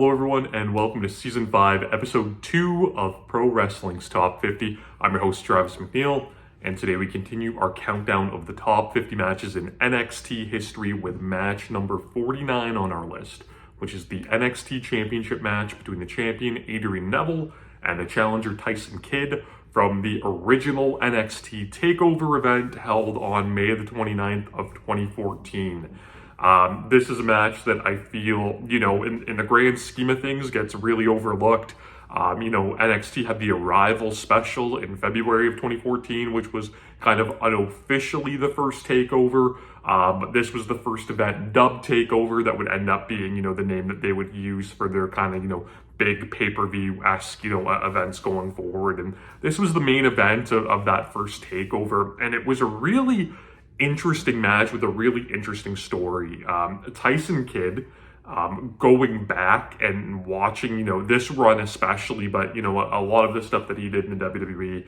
Hello everyone, and welcome to Season 5, Episode 2 of Pro Wrestling's Top 50. I'm your host, Travis McNeil, and today we continue our countdown of the top 50 matches in NXT history with match number 49 on our list, which is the NXT Championship match between the champion, Adrian Neville, and the challenger, Tyson Kidd, from the original NXT TakeOver event held on May the 29th of 2014. This is a match that I feel, in the grand scheme of things, gets really overlooked. NXT had the Arrival special in February of 2014, which was kind of unofficially the first takeover. But this was the first event dubbed TakeOver that would end up being, the name that they would use for their kind of, big pay-per-view-esque, events going forward. And this was the main event of that first takeover. And it was a really interesting match with a really interesting story. Tyson Kidd, going back and watching, this run especially, but, a lot of the stuff that he did in the WWE,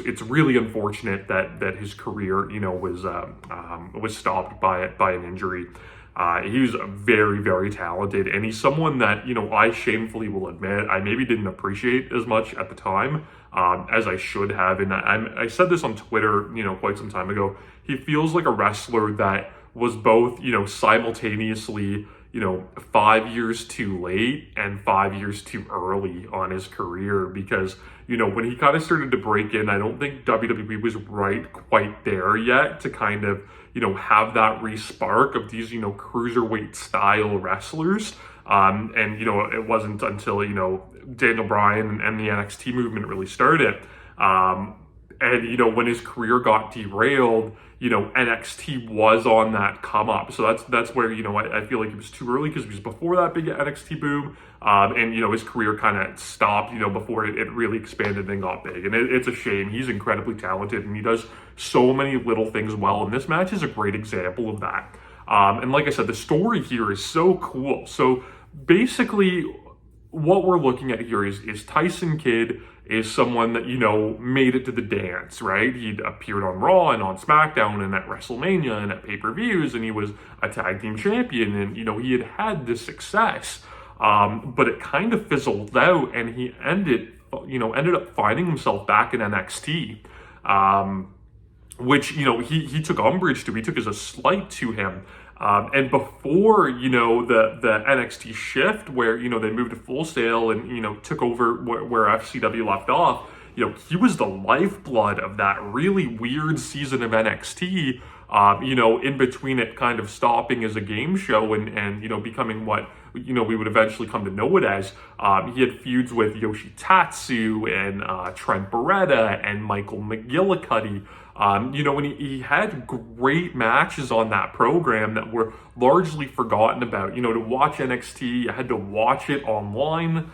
it's really unfortunate that his career, was stopped by an injury. He was very, very talented, and he's someone that, I shamefully will admit, I maybe didn't appreciate as much at the time as I should have. And I said this on Twitter, quite some time ago. He feels like a wrestler that was both, simultaneously, 5 years too late and 5 years too early on his career, because, when he kind of started to break in, I don't think WWE was quite there yet to kind of, have that re-spark of these, cruiserweight style wrestlers. It wasn't until, Daniel Bryan and the NXT movement really started. When his career got derailed, NXT was on that come up. So that's where, I feel like it was too early, because it was before that big NXT boom. His career kind of stopped, before it really expanded and got big. And it's a shame. He's incredibly talented, and he does so many little things well. And this match is a great example of that. And like I said, the story here is so cool. So basically, what we're looking at here is Tyson Kidd is someone that, made it to the dance, right? He'd appeared on Raw and on SmackDown and at WrestleMania and at pay-per-views, and he was a tag team champion, and, he had this success, but it kind of fizzled out, and he ended up finding himself back in NXT, which, he took umbrage to. He took as a slight to him. And before, the NXT shift where, they moved to Full Sail and, took over where FCW left off, he was the lifeblood of that really weird season of NXT, in between it kind of stopping as a game show and becoming what, we would eventually come to know it as. He had feuds with Yoshitatsu and Trent Beretta and Michael McGillicuddy. When he had great matches on that program that were largely forgotten about. To watch NXT, you had to watch it online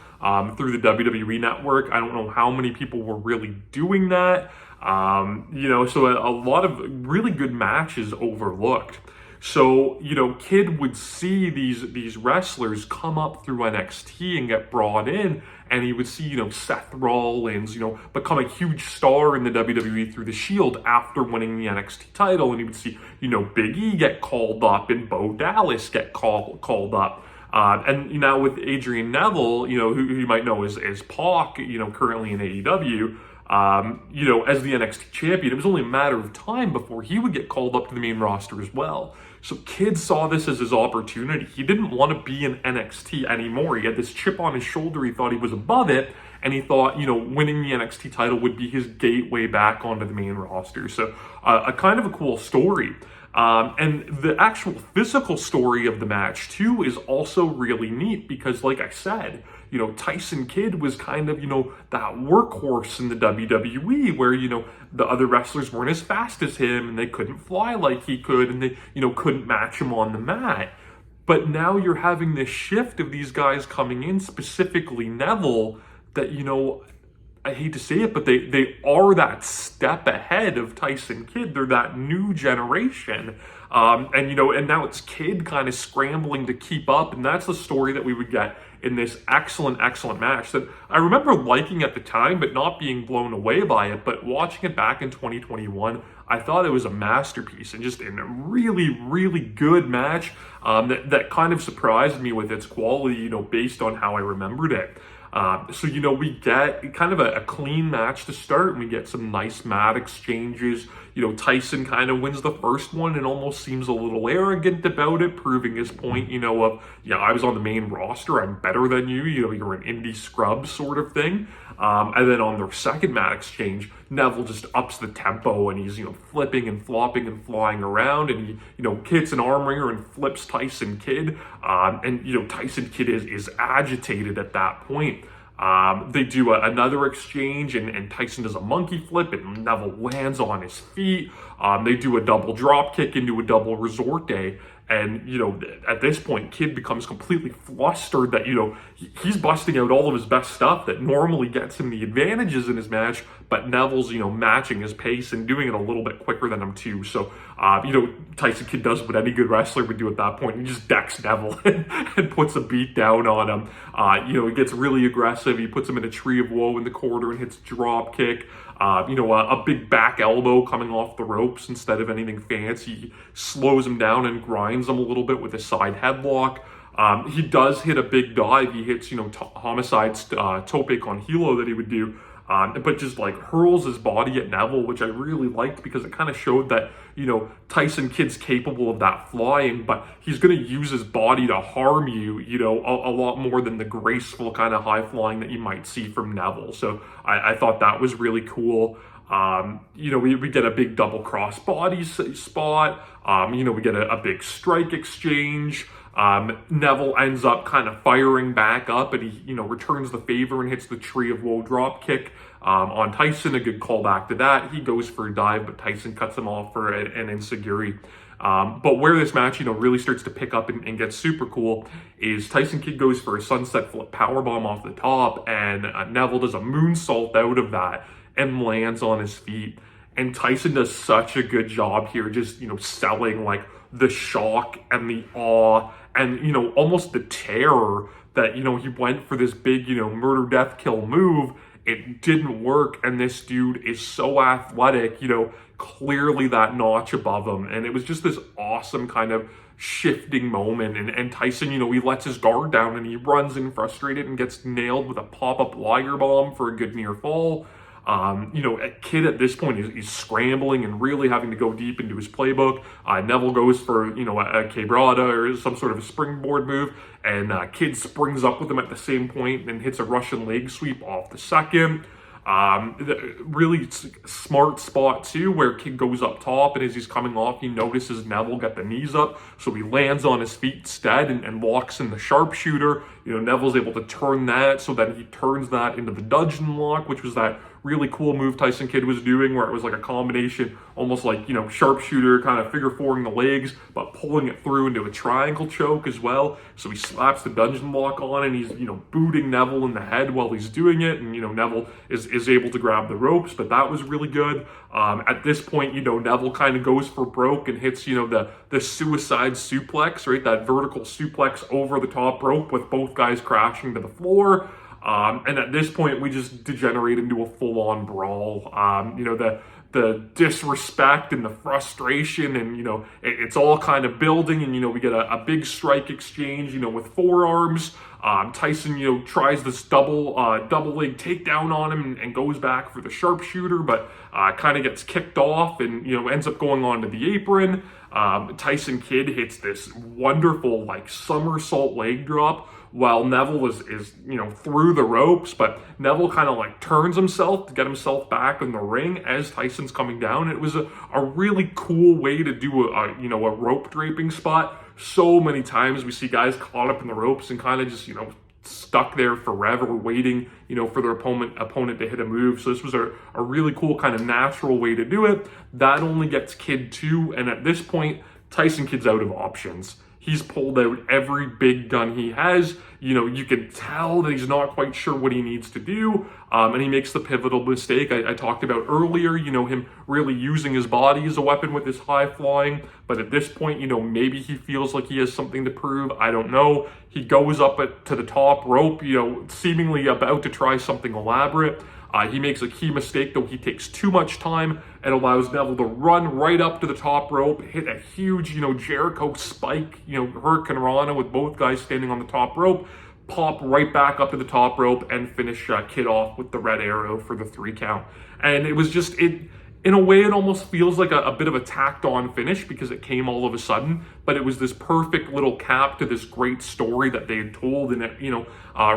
through the WWE network. I don't know how many people were really doing that. So a lot of really good matches overlooked. So, Kidd would see these wrestlers come up through NXT and get brought in, and he would see, Seth Rollins, become a huge star in the WWE through the Shield after winning the NXT title, and he would see, Big E get called up and Bo Dallas get called up. And now with Adrian Neville, who you might know as PAC, currently in AEW, as the NXT champion, it was only a matter of time before he would get called up to the main roster as well. So Kidd saw this as his opportunity. He didn't want to be in NXT anymore. He had this chip on his shoulder. He thought he was above it, and he thought, winning the NXT title would be his gateway back onto the main roster. So a kind of a cool story. And the actual physical story of the match, too, is also really neat because, like I said, Tyson Kidd was kind of, that workhorse in the WWE where, the other wrestlers weren't as fast as him and they couldn't fly like he could and they, couldn't match him on the mat. But now you're having this shift of these guys coming in, specifically Neville, that, I hate to say it, but they are that step ahead of Tyson Kidd. They're that new generation. And now it's Kidd kind of scrambling to keep up. And that's the story that we would get in this excellent match that I remember liking at the time, but not being blown away by it. But watching it back in 2021, I thought it was a masterpiece and just a really good match that kind of surprised me with its quality, based on how I remembered it. So, we get kind of a clean match to start, and we get some nice mat exchanges. Tyson kind of wins the first one and almost seems a little arrogant about it, proving his point, of, I was on the main roster, I'm better than you, you're an indie scrub sort of thing. And then on their second mat exchange, Neville just ups the tempo, and he's, flipping and flopping and flying around, and he, hits an arm wringer and flips Tyson Kidd. And Tyson Kidd is agitated at that point. They do another exchange, and Tyson does a monkey flip, and Neville lands on his feet. They do a double drop kick into a double resort day. And, at this point, Kidd becomes completely flustered that, he's busting out all of his best stuff that normally gets him the advantages in his match, but Neville's, matching his pace and doing it a little bit quicker than him too. So, Tyson Kidd does what any good wrestler would do at that point. He just decks Neville and puts a beat down on him. He gets really aggressive. He puts him in a tree of woe in the corner and hits a drop kick. A big back elbow coming off the ropes instead of anything fancy. He slows him down and grinds him a little bit with a side headlock. He does hit a big dive. He hits, Homicide's tope con hilo that he would do. But just hurls his body at Neville, which I really liked because it kind of showed that, Tyson Kidd's capable of that flying, but he's going to use his body to harm you, a lot more than the graceful kind of high flying that you might see from Neville. So I thought that was really cool. We get a big double cross body spot. We get a big strike exchange. Neville ends up kind of firing back up, and he, returns the favor and hits the tree of woe drop kick on Tyson. A good callback to that. He goes for a dive, but Tyson cuts him off for an enziguri. But where this match, really starts to pick up and get super cool is Tyson Kidd goes for a sunset flip powerbomb off the top, and Neville does a moonsault out of that and lands on his feet. And Tyson does such a good job here, just, selling the shock and the awe and, almost the terror that, he went for this big, murder, death, kill move. It didn't work. And this dude is so athletic, clearly that notch above him. And it was just this awesome kind of shifting moment. And Tyson, he lets his guard down and he runs in frustrated and gets nailed with a pop-up liger bomb for a good near fall. Kidd at this point is scrambling and really having to go deep into his playbook. Neville goes for, a quebrada or some sort of a springboard move, and Kidd springs up with him at the same point and hits a Russian leg sweep off the second. Really smart spot too, where Kidd goes up top, and as he's coming off, he notices Neville got the knees up, so he lands on his feet instead and walks in the sharpshooter. Neville's able to turn that, so then he turns that into the dungeon lock, which was that really cool move Tyson Kidd was doing, where it was like a combination, almost like, sharpshooter, kind of figure fouring the legs, but pulling it through into a triangle choke as well. So he slaps the dungeon lock on, and he's, booting Neville in the head while he's doing it. And, Neville is able to grab the ropes, but that was really good. At this point, Neville kind of goes for broke and hits, the suicide suplex, right? That vertical suplex over the top rope with both guys crashing to the floor. And at this point, we just degenerate into a full-on brawl. The disrespect and the frustration, and it's all kind of building, and we get a big strike exchange, with forearms. Tyson, tries this double leg takedown on him and goes back for the sharpshooter, but kind of gets kicked off and ends up going onto the apron. Tyson Kidd hits this wonderful somersault leg drop while Neville is through the ropes, but Neville kind of turns himself to get himself back in the ring as Tyson's coming down. It was a really cool way to do a rope draping spot. So many times we see guys caught up in the ropes and kind of just stuck there forever waiting for their opponent to hit a move. So this was a really cool kind of natural way to do it. That only gets Kidd 2, and at this point Tyson Kidd's out of options. He's pulled out every big gun he has. You can tell that he's not quite sure what he needs to do, and he makes the pivotal mistake I talked about earlier, him really using his body as a weapon with his high flying. But at this point, maybe he feels like he has something to prove. I don't know. He goes up to the top rope, seemingly about to try something elaborate. He makes a key mistake, though. He takes too much time and allows Neville to run right up to the top rope, hit a huge, Jericho spike, Hurricane Rana with both guys standing on the top rope, pop right back up to the top rope, and finish Kid off with the red arrow for the 3 count. And it was just, in a way, it almost feels like a bit of a tacked on finish because it came all of a sudden, but it was this perfect little cap to this great story that they had told. And it,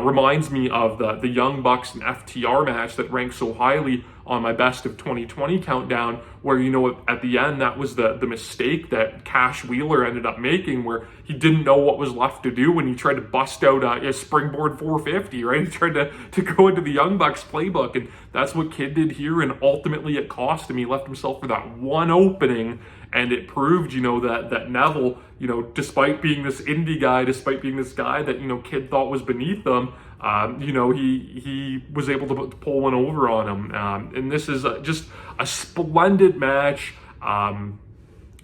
reminds me of the Young Bucks and FTR match that ranked so highly on my best of 2020 countdown, where, at the end, that was the mistake that Cash Wheeler ended up making, where he didn't know what was left to do when he tried to bust out a springboard 450, right? He tried to go into the Young Bucks playbook, and that's what Kid did here, and ultimately it cost him. He left himself for that one opening, and it proved, that Neville, despite being this indie guy, despite being this guy that, Kid thought was beneath him, he was able to pull one over on him. And this is just a splendid match.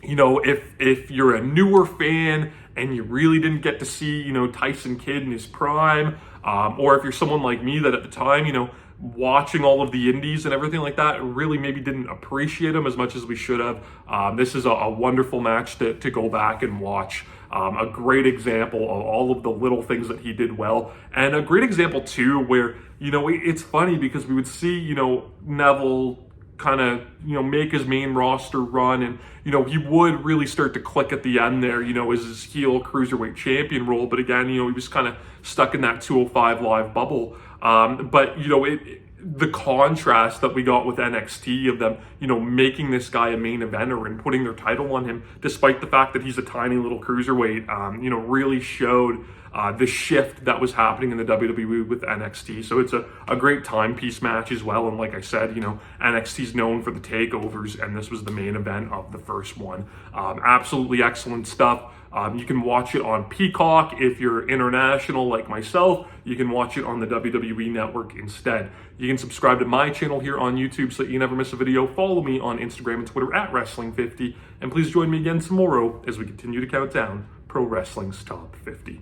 If you're a newer fan and you really didn't get to see, Tyson Kidd in his prime, or if you're someone like me that at the time, watching all of the indies and everything like that, really maybe didn't appreciate him as much as we should have. This is a wonderful match to go back and watch. A great example of all of the little things that he did well. And a great example, too, where, it's funny because we would see, Neville kind of, make his main roster run, and, he would really start to click at the end there, as his heel cruiserweight champion role. But again, he was kind of stuck in that 205 Live bubble. But, the contrast that we got with NXT of them, making this guy a main eventer and putting their title on him, despite the fact that he's a tiny little cruiserweight, really showed the shift that was happening in the WWE with NXT. So it's a great timepiece match as well. And like I said, NXT's known for the takeovers, and this was the main event of the first one. Absolutely excellent stuff. You can watch it on Peacock. If you're international like myself, you can watch it on the WWE Network instead. You can subscribe to my channel here on YouTube so that you never miss a video. Follow me on Instagram and Twitter at Wrestling50. And please join me again tomorrow as we continue to count down Pro Wrestling's Top 50.